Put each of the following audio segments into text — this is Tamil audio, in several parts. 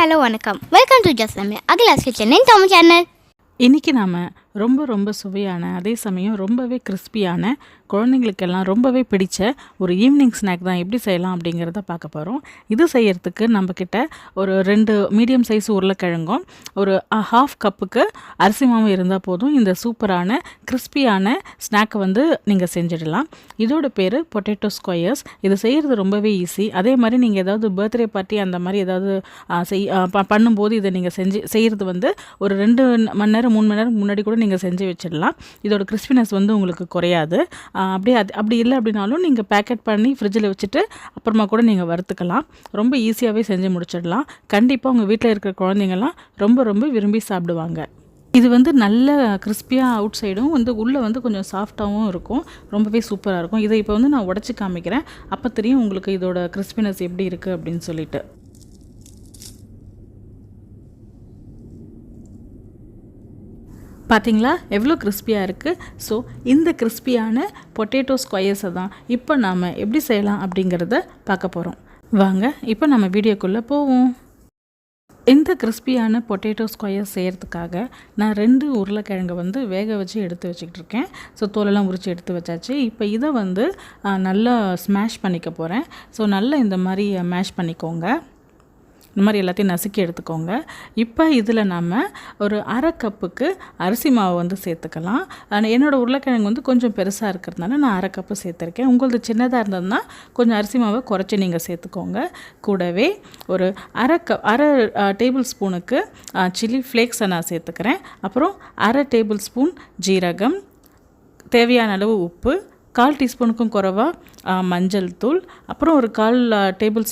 ஹலோ வணக்கம். வெல்கம் டு ஜஸ்லமே Akila's kitchen in Tamil channel. இன்றைக்கி நாம் ரொம்ப சுவையான அதே சமயம் ரொம்பவே கிறிஸ்பியான குழந்தைங்களுக்கெல்லாம் ரொம்பவே பிடிச்ச ஒரு ஈவினிங் ஸ்நாக் தான் எப்படி செய்யலாம் அப்படிங்கிறத பார்க்க போகிறோம். இது செய்யறதுக்கு நம்மக்கிட்ட ஒரு 2 மீடியம் சைஸ் உருளைக்கிழங்கும் ஒரு ஹாஃப் கப்புக்கு அரிசி மாவு இருந்தால் போதும். இந்த சூப்பரான கிறிஸ்பியான ஸ்நாக்கை வந்து நீங்கள் செஞ்சிடலாம். இதோட பேர் பொட்டேட்டோ ஸ்கொயர்ஸ். இது செய்கிறது ரொம்பவே ஈஸி. அதே மாதிரி நீங்கள் ஏதாவது பர்த்டே பார்ட்டி அந்த மாதிரி ஏதாவது பண்ணும்போது இதை நீங்கள் செய்கிறது வந்து ஒரு 2 மணி நேரம் 3 மணி நேரம் முன்னாடி கூட நீங்கள் செஞ்சு வச்சிடலாம். இதோட கிறிஸ்பினஸ் வந்து உங்களுக்கு குறையாது. அப்படி இல்லை அப்படின்னாலும் நீங்கள் பேக்கெட் பண்ணி ஃப்ரிட்ஜில் வச்சுட்டு அப்புறமா கூட நீங்கள் வறுத்துக்கலாம். ரொம்ப ஈஸியாகவே செஞ்சு முடிச்சிடலாம். கண்டிப்பாக உங்கள் வீட்டில் இருக்கிற குழந்தைங்கள்லாம் ரொம்ப விரும்பி சாப்பிடுவாங்க. இது வந்து நல்ல கிறிஸ்பியாக அவுட் சைடும் வந்து உள்ளே வந்து கொஞ்சம் சாஃப்டாகவும் இருக்கும். ரொம்பவே சூப்பராக இருக்கும். இதை இப்போ வந்து நான் உடச்சி காமிக்கிறேன். அப்போ தெரியும் உங்களுக்கு இதோட கிறிஸ்பினஸ் எப்படி இருக்குது அப்படின்னு சொல்லிட்டு. பார்த்தீங்களா எவ்வளோ கிறிஸ்பியாக இருக்குது. ஸோ இந்த கிறிஸ்பியான பொட்டேட்டோ ஸ்கொயர்ஸை தான் இப்போ நாம் எப்படி செய்யலாம் அப்படிங்கிறத பார்க்க போகிறோம். வாங்க இப்போ நம்ம வீடியோக்குள்ளே போவோம். இந்த கிறிஸ்பியான பொட்டேட்டோ ஸ்கொயர் செய்கிறதுக்காக நான் 2 உருளைக்கிழங்கை வந்து வேக வச்சு எடுத்து வச்சுக்கிட்டு இருக்கேன். ஸோ தோலெல்லாம் உரித்து எடுத்து வச்சாச்சு. இப்போ இதை வந்து நல்லா ஸ்மாஷ் பண்ணிக்க போகிறேன். ஸோ நல்லா இந்த மாதிரி மேஷ் பண்ணிக்கோங்க. இந்த மாதிரி எல்லாத்தையும் நசுக்கி எடுத்துக்கோங்க. இப்போ இதில் நம்ம ஒரு 1/2 கப்புக்கு அரிசி மாவு வந்து சேர்த்துக்கலாம். என்னோடய உருளைக்கிழங்கு வந்து கொஞ்சம் பெருசாக இருக்கிறதுனால நான் 1/2 கப்பு சேர்த்துருக்கேன். உங்களது சின்னதாக இருந்ததுன்னா கொஞ்சம் அரிசி மாவை குறைச்சி நீங்கள் சேர்த்துக்கோங்க. கூடவே ஒரு அரை டேபிள் ஸ்பூனுக்கு சில்லி ஃப்ளேக்ஸை நான் சேர்த்துக்கிறேன். அப்புறம் 1/2 டேபிள் ஸ்பூன் ஜீரகம், தேவையான அளவு உப்பு, 1/4 டீஸ்பூனுக்கும் குறைவாக மஞ்சள் தூள், அப்புறம் ஒரு 1/4 டேபிள்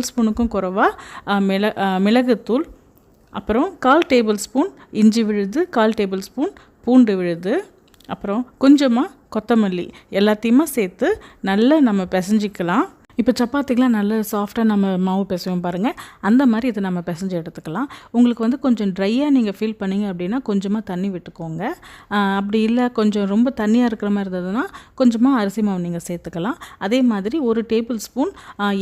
ஸ்பூனுக்கும் குறைவாக மிளகுத்தூள், அப்புறம் 1/4 டேபிள் ஸ்பூன் இஞ்சி விழுது, 1/4 டேபிள் ஸ்பூன் பூண்டு விழுது, அப்புறம் கொஞ்சமாக கொத்தமல்லி எல்லாத்தையுமே சேர்த்து நல்லா நம்ம பிசைஞ்சிக்கலாம். இப்போ சப்பாத்திக்கெலாம் நல்ல சாஃப்டாக நம்ம மாவு பிசைவோம் பாருங்கள், அந்த மாதிரி இதை நம்ம பிசைஞ்சு எடுத்துக்கலாம். உங்களுக்கு வந்து கொஞ்சம் ட்ரையாக நீங்கள் ஃபீல் பண்ணிங்க அப்படின்னா கொஞ்சமாக தண்ணி விட்டுக்கோங்க. அப்படி இல்லை கொஞ்சம் ரொம்ப தண்ணியாக இருக்கிற மாதிரி இருந்ததுன்னா கொஞ்சமாக அரிசி மாவு நீங்கள் சேர்த்துக்கலாம். அதே மாதிரி 1 டேபிள் ஸ்பூன்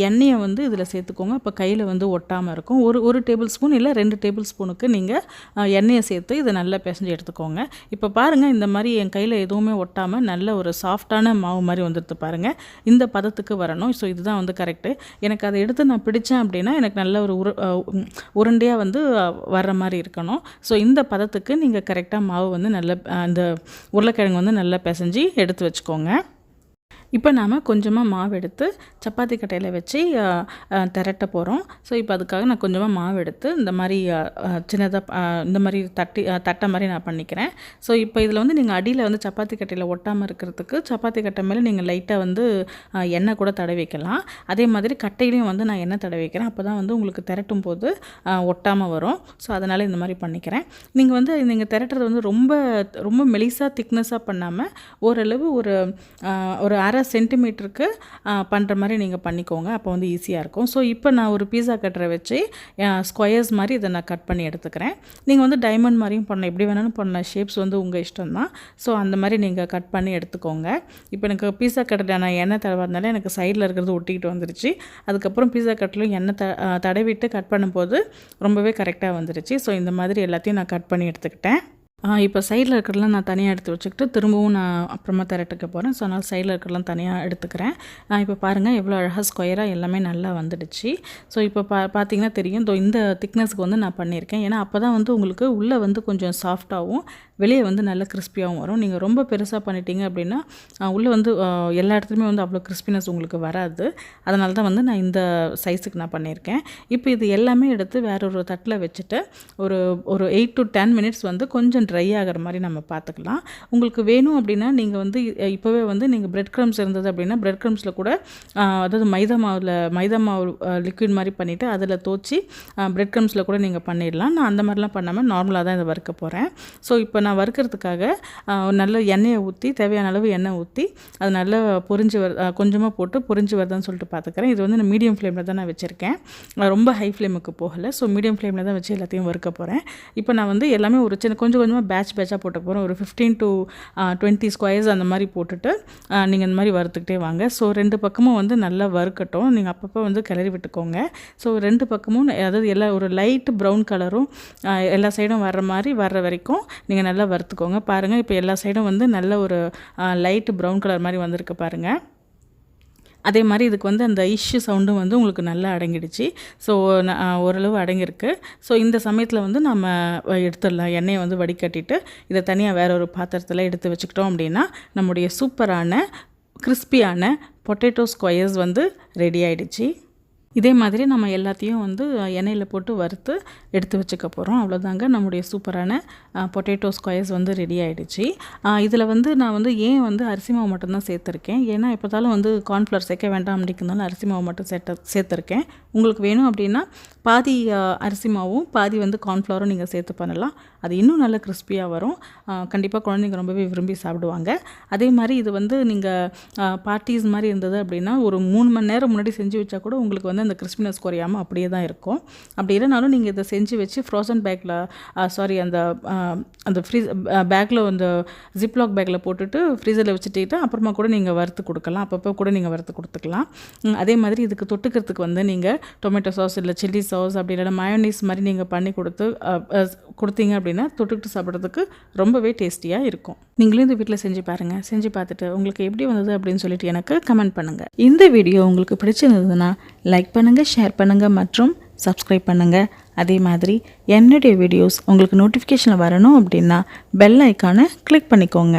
எண்ணெயை வந்து இதில் சேர்த்துக்கோங்க. அப்போ கையில் வந்து ஒட்டாமல் இருக்கும். ஒரு டேபிள் ஸ்பூன் இல்லை 2 டேபிள் ஸ்பூனுக்கு நீங்கள் எண்ணெயை சேர்த்து இதை நல்லா பிசைஞ்சு எடுத்துக்கோங்க. இப்போ பாருங்கள் இந்த மாதிரி என் கையில் எதுவுமே ஒட்டாமல் நல்ல ஒரு சாஃப்டான மாவு மாதிரி வந்துடுது பாருங்கள். இந்த பதத்துக்கு வரணும். ஸோ இதுதான் வந்து கரெக்டு. எனக்கு அதை எடுத்து நான் பிடிச்சேன் அப்படின்னா எனக்கு நல்ல ஒரு உருண்டையாக வந்து வர்ற மாதிரி இருக்கணும். ஸோ இந்த பதத்துக்கு நீங்கள் கரெக்டாக மாவு வந்து நல்ல அந்த உருளைக்கிழங்கு வந்து நல்லா பிசைஞ்சு எடுத்து வச்சுக்கோங்க. இப்போ நாம் கொஞ்சமாக மாவு எடுத்து சப்பாத்தி கட்டையில் வச்சு திரட்ட போகிறோம். ஸோ இப்போ அதுக்காக நான் கொஞ்சமாக மாவு எடுத்து இந்த மாதிரி சின்னதாக இந்த மாதிரி தட்டை மாதிரி நான் பண்ணிக்கிறேன். ஸோ இப்போ இதில் வந்து நீங்கள் அடியில் வந்து சப்பாத்தி கட்டையில் ஒட்டாமல் இருக்கிறதுக்கு சப்பாத்தி கட்டை மேலே நீங்கள் லைட்டாக வந்து எண்ணெய் கூட தடவிக்கலாம். அதே மாதிரி கட்டையிலையும் வந்து நான் எண்ணெய் தடவிக்கிறேன். அப்போ தான் வந்து உங்களுக்கு திரட்டும் போது ஒட்டாமல் வரும். ஸோ அதனால் இந்த மாதிரி பண்ணிக்கிறேன். நீங்கள் திரட்டுறது வந்து ரொம்ப மெலிசாக திக்னஸாக பண்ணாமல் ஓரளவு ஒரு 1/2 சென்டிமீட்டருக்கு பண்ணுற மாதிரி நீங்கள் பண்ணிக்கோங்க. அப்போ வந்து ஈஸியாக இருக்கும். ஸோ இப்போ நான் ஒரு பீஸா கட்டரை வச்சு ஸ்கொயர்ஸ் மாதிரி இதை நான் கட் பண்ணி எடுத்துக்கிறேன். நீங்கள் வந்து டைமண்ட் மாதிரியும் பண்ணலாம், எப்படி வேணாலும் பண்ணலாம். ஷேப்ஸ் வந்து உங்கள் இஷ்டம் தான். ஸோ அந்த மாதிரி நீங்கள் கட் பண்ணி எடுத்துக்கோங்க. இப்போ எனக்கு பீஸா கட்டரில் நான் எண்ணெய் தடவாதனால எனக்கு சைடில் இருக்கிறது ஒட்டிக்கிட்டு வந்துருச்சு. அதுக்கப்புறம் பீஸா கட்டரிலும் எண்ணெய் தடவிட்டு கட் பண்ணும்போது ரொம்பவே கரெக்டாக வந்துருச்சு. ஸோ இந்த மாதிரி எல்லாத்தையும் நான் கட் பண்ணி எடுத்துக்கிட்டேன். இப்போ சைடில் இருக்கிறதெல்லாம் நான் தனியாக எடுத்து வச்சுக்கிட்டு திரும்பவும் நான் அப்புறமா திரட்டுக்க போகிறேன். ஸோ அதனால் சைடில் இருக்கிறதெல்லாம் தனியாக எடுத்துக்கிறேன். இப்போ பாருங்கள் எவ்வளோ அழகாக ஸ்கொயராக எல்லாமே நல்லா வந்துடுச்சு. ஸோ இப்போ பார்த்தீங்கன்னா தெரியும் இந்த திக்னஸ்க்கு வந்து நான் பண்ணியிருக்கேன். ஏன்னா அப்போ தான் வந்து உங்களுக்கு உள்ளே வந்து கொஞ்சம் சாஃப்டாகவும் வெளியே வந்து நல்ல கிறிஸ்பியாகவும் வரும். நீங்கள் ரொம்ப பெருசாக பண்ணிட்டீங்க அப்படின்னா உள்ளே வந்து எல்லா இடத்துலையுமே வந்து அவ்வளோ கிறிஸ்பினஸ் உங்களுக்கு வராது. அதனால தான் வந்து நான் இந்த சைஸுக்கு நான் பண்ணியிருக்கேன். இப்போ இது எல்லாமே எடுத்து வேற ஒரு தட்டில் வச்சுட்டு ஒரு 8 to 10 மினிட்ஸ் வந்து கொஞ்சம் ட்ரை ஆகிற மாதிரி நம்ம பார்த்துக்கலாம். உங்களுக்கு வேணும் அப்படின்னா நீங்கள் வந்து இப்போவே வந்து நீங்கள் பிரெட் க்ரம்ஸ் இருந்தது அப்படின்னா பிரெட் க்ரம்ஸில் கூட அதாவது மைதா மாவு லிக்விட் மாதிரி பண்ணிவிட்டு அதில் தோச்சி பிரெட் க்ரம்ஸில் கூட நீங்கள் பண்ணிடலாம். நான் அந்த மாதிரிலாம் பண்ணாமல் நார்மலாக தான் இதை வறுக்க போகிறேன். ஸோ இப்போ நான் வறுக்கிறதுக்காக நல்ல எண்ணெயை ஊற்றி தேவையான அளவு எண்ணெய் ஊற்றி அது நல்லா கொஞ்சமாக போட்டு பொரிஞ்சு வருதான்னு சொல்லிட்டு பார்த்துக்கிறேன். இது வந்து நான் மீடியம் ஃப்ளேமில் தான் நான் வச்சுருக்கேன். ரொம்ப ஹை ஃப்ளேமுக்கு போகலை. ஸோ மீடியம் ஃப்ளேமில் தான் வச்சு எல்லாத்தையும் வறுக்க போகிறேன். இப்போ நான் வந்து எல்லாமே கொஞ்சம் கொஞ்சமாக இல்லாமல் பேட்சாக போட்டு போகிறோம். ஒரு 15 to 20 ஸ்கொயர்ஸ் அந்த மாதிரி போட்டுட்டு நீங்கள் இந்த மாதிரி வறுத்துக்கிட்டே வாங்க. ஸோ 2 பக்கமும் வந்து நல்லா வறுக்கட்டும். நீங்கள் அப்பப்போ வந்து கிளறி விட்டுக்கோங்க. ஸோ 2 பக்கமும் அதாவது எல்லா ஒரு லைட் ப்ரௌன் கலரும் எல்லா சைடும் வர்ற மாதிரி வர்ற வரைக்கும் நீங்கள் நல்லா வறுத்துக்கோங்க. பாருங்கள், இப்போ எல்லா சைடும் வந்து நல்ல ஒரு லைட் ப்ரௌன் கலர் மாதிரி வந்திருக்கு பாருங்கள். அதே மாதிரி இதுக்கு வந்து அந்த இஷ்யூ சவுண்டும் வந்து உங்களுக்கு நல்லா அடங்கிடுச்சு. ஸோ ஓரளவு அடங்கியிருக்கு. ஸோ இந்த சமயத்தில் வந்து நம்ம எடுத்துடலாம். எண்ணெயை வந்து வடிகட்டிட்டு இதை தனியாக வேற ஒரு பாத்திரத்தில் எடுத்து வச்சுக்கிட்டோம் அப்படின்னா நம்முடைய சூப்பரான கிறிஸ்பியான பொட்டேட்டோ ஸ்கொயர்ஸ் வந்து ரெடி ஆகிடுச்சு. இதே மாதிரி நம்ம எல்லாத்தையும் வந்து எண்ணெயில் போட்டு வறுத்து எடுத்து வச்சுக்க போகிறோம். அவ்வளோதாங்க, நம்முடைய சூப்பரான பொட்டேட்டோ ஸ்கொயர்ஸ் வந்து ரெடி ஆகிடுச்சு. இதில் வந்து நான் வந்து ஏன் வந்து அரிசி மாவு மட்டும்தான் சேர்த்துருக்கேன், ஏன்னா எப்போதாலும் வந்து கார்ன்ஃப்ளவர் சேர்க்க வேண்டாம் அப்படிங்கிறதுனால அரிசி மாவு மட்டும் சேர்த்துருக்கேன். உங்களுக்கு வேணும் அப்படின்னா பாதி அரிசி மாவும் பாதி வந்து கார்ன்ஃப்ளவரும் நீங்கள் சேர்த்து பண்ணலாம். அது இன்னும் நல்ல கிறிஸ்பியாக வரும். கண்டிப்பாக குழந்தைங்க ரொம்பவே விரும்பி சாப்பிடுவாங்க. அதே மாதிரி இது வந்து நீங்கள் பார்ட்டிஸ் மாதிரி இருந்தது அப்படின்னா ஒரு 3 மணி நேரம் முன்னாடி செஞ்சு வச்சா கூட உங்களுக்கு வந்து அந்த கிறிஸ்பினஸ் குறையாமல் அப்படியே தான் இருக்கும். அப்படி இல்லைனாலும் நீங்கள் இதை செஞ்சு வச்சு ஃப்ரோசன் பேக்கில் அந்த பேக்கில் அந்த ஜிப்லாக் பேக்கில் போட்டுட்டு ஃப்ரீசரில் வச்சுட்டு அப்புறமா கூட நீங்கள் வறுத்து கொடுக்கலாம். அப்பப்போ கூட நீங்கள் வறுத்து கொடுத்துக்கலாம். அதே மாதிரி இதுக்கு தொட்டுக்கிறதுக்கு வந்து நீங்கள் டொமேட்டோ சாஸ் இல்லை சில்லி சாஸ் அப்படி இல்லைனா மயோனீஸ் மாதிரி நீங்கள் பண்ணி கொடுத்தீங்க அப்படின்னா தொட்டுக்கிட்டு சாப்பிட்றதுக்கு ரொம்பவே டேஸ்டியாக இருக்கும். நீங்களும் இந்த வீட்டில் செஞ்சு பாருங்கள். செஞ்சு பார்த்துட்டு உங்களுக்கு எப்படி வந்தது அப்படின்னு சொல்லிட்டு எனக்கு கமெண்ட் பண்ணுங்கள். இந்த வீடியோ உங்களுக்கு பிடிச்சிருந்ததுன்னா லைக் பண்ணுங்கள், ஷேர் பண்ணுங்கள் மற்றும் சப்ஸ்கிரைப் பண்ணுங்கள். அதே மாதிரி என்னுடைய வீடியோஸ் உங்களுக்கு நோட்டிஃபிகேஷனில் வரணும் அப்படின்னா பெல் ஐக்கானை கிளிக் பண்ணிக்கோங்க.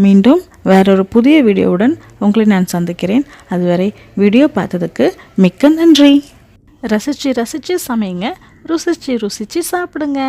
மீண்டும் வேறொரு புதிய வீடியோவுடன் உங்களை நான் சந்திக்கிறேன். அதுவரை வீடியோ பார்த்ததுக்கு மிக்க நன்றி. ரசித்து சமைங்க, ருசித்து சாப்பிடுங்க.